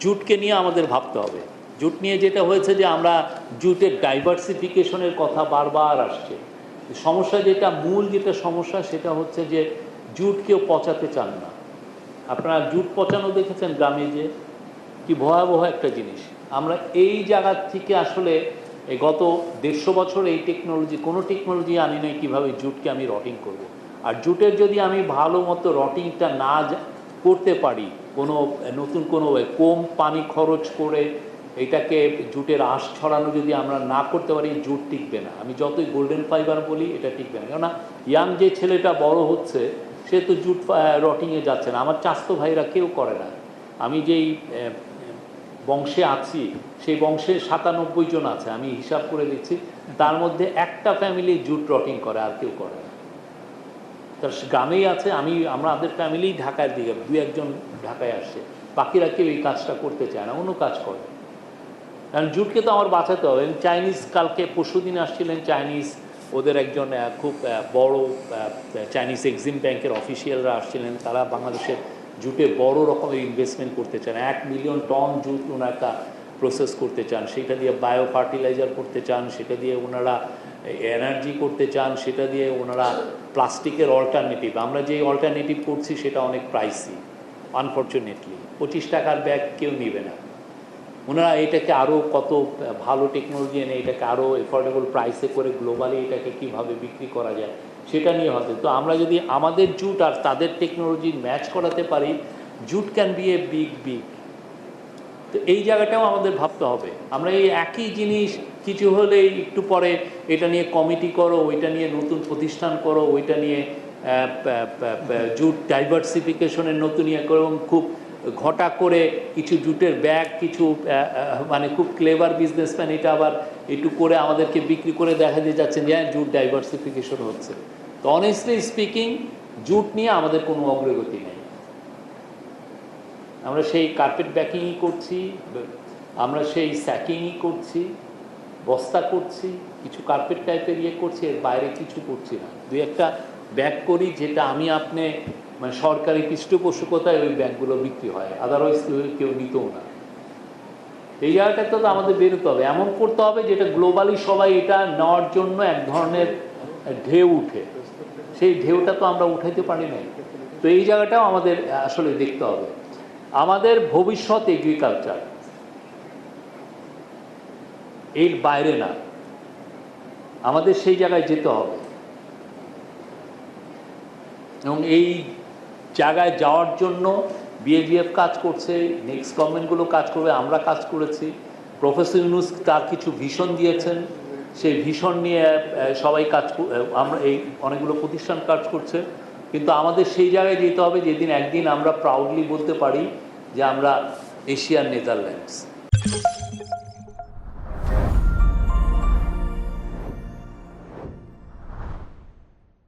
জুটকে নিয়ে আমাদের ভাবতে হবে। জুট নিয়ে যেটা হয়েছে যে আমরা জুটের ডাইভার্সিফিকেশনের কথা বারবার আসছে। সমস্যা যেটা মূল যেটা সমস্যা সেটা হচ্ছে যে জুট কেউ পচাতে চান না। আপনারা জুট পচানো দেখেছেন গ্রামে, যে কি ভয়াবহ একটা জিনিস। আমরা এই জায়গার থেকে আসলে এই গত 150 বছর এই কোনো টেকনোলজি আনি নাই কীভাবে জুটকে আমি রটিং করব। আর জুটের যদি আমি ভালো মতো রটিংটা না করতে পারি, কোনো নতুন কোনো কম পানি খরচ করে এটাকে জুটের আঁশ ছড়ানো যদি আমরা না করতে পারি, জুট টিকবে না। আমি যতই গোল্ডেন ফাইবার বলি, এটা টিকবে না। কেননা ইয়াং যে ছেলেটা বড় হচ্ছে সে তো জুট রটিংয়ে যাচ্ছে না। আমার চাস্তো ভাইরা কেউ করে না। আমি যেই বংশে আছি সেই বংশে 97 জন আছে, আমি হিসাব করে দেখছি, তার মধ্যে একটা ফ্যামিলি জুট রটিং করে, আর কেউ করে না। তার গ্রামেই আছে। আমাদের ফ্যামিলি ঢাকার দিকে 2-1 জন ঢাকায় আসছে, বাকিরা কেউ এই কাজটা করতে চায় না, অন্য কাজ করে। কারণ জুটকে তো আমার বাঁচাতে হবে। চাইনিজ কালকে পরশুদিন আসছিলেন চাইনিজ, ওদের একজন খুব বড় চাইনিজ এক্সিম ব্যাংকের অফিসিয়ালরা আসছিলেন। তারা বাংলাদেশের জুটে বড় রকমের ইনভেস্টমেন্ট করতে চান। 1 মিলিয়ন টন জুট ওনারা প্রসেস করতে চান, সেটা দিয়ে বায়ো ফার্টিলাইজার করতে চান, সেটা দিয়ে ওনারা এনার্জি করতে চান, সেটা দিয়ে ওনারা প্লাস্টিকের অল্টারনেটিভ, আমরা যেই অল্টারনেটিভ করছি সেটা অনেক প্রাইসি। আনফর্চুনেটলি 25 টাকার ব্যাগ কেউ নেবে না। ওনারা এটাকে আরও কত ভালো টেকনোলজি এনে এটাকে আরও এফোর্ডেবল প্রাইসে করে গ্লোবালি এটাকে কীভাবে বিক্রি করা যায় সেটা নিয়ে হবে। তো আমরা যদি আমাদের জুট আর তাদের টেকনোলজি ম্যাচ করাতে পারি, jute can B a big. তো এই জায়গাটাও আমাদের ভাবতে হবে। আমরা এই একই জিনিস কিছু হলেই একটু পরে এটা নিয়ে কমিটি করো, ওইটা নিয়ে নতুন প্রতিষ্ঠান করো, ওইটা নিয়ে জুট ডাইভার্সিফিকেশনের নতুন ইয়ে করো, খুব ঘটা করে কিছু জুটের ব্যাগ, কিছু মানে খুব ক্লেভার বিজনেসম্যান এটা আবার একটু করে আমাদেরকে বিক্রি করে দেখা দিয়ে যাচ্ছেন যে হ্যাঁ জুট ডাইভার্সিফিকেশন হচ্ছে। তো অনেস্টলি স্পিকিং জুট নিয়ে আমাদের কোনো অগ্রগতি নেই। আমরা সেই কার্পেট ব্যাকিংই করছি, আমরা সেই স্যাকিংই করছি, বস্তা করছি, কিছু কার্পেট টাইপের ইয়ে করছি, এর বাইরে কিছু করছি না। 2-1টা ব্যাগ করি যেটা আপনি মানে সরকারি পৃষ্ঠপোষকতায় ওই ব্যাগগুলো বিক্রি হয়, আদারওয়াইজ কেউ নিতেও না। এই জায়গাটাতে তো আমাদের বেরোতে হবে, এমন করতে হবে যেটা গ্লোবালি সবাই এটা নেওয়ার জন্য এক ধরনের ঢেউ উঠে। সেই ঢেউটা তো আমরা উঠাইতে পারি নাই। তো এই জায়গাটাও আমাদের আসলে দেখতে হবে। আমাদের ভবিষ্যৎ এগ্রিকালচার, এর বাইরে না, আমাদের সেই জায়গায় যেতে হবে। এবং এই জায়গায় যাওয়ার জন্য বিএডিএফ কাজ করছে, নেক্সট গভর্নমেন্টগুলো কাজ করবে, আমরা কাজ করেছি। প্রফেসর ইউনূস তার কিছু ভিশন দিয়েছেন, সেই ভিশন নিয়ে সবাই আমরা এই অনেকগুলো প্রতিষ্ঠান কাজ করছে। কিন্তু আমাদের সেই জায়গায় যেতে হবে যেদিন একদিন আমরা প্রাউডলি বলতে পারি যে আমরা এশিয়ার নেদারল্যান্ডস।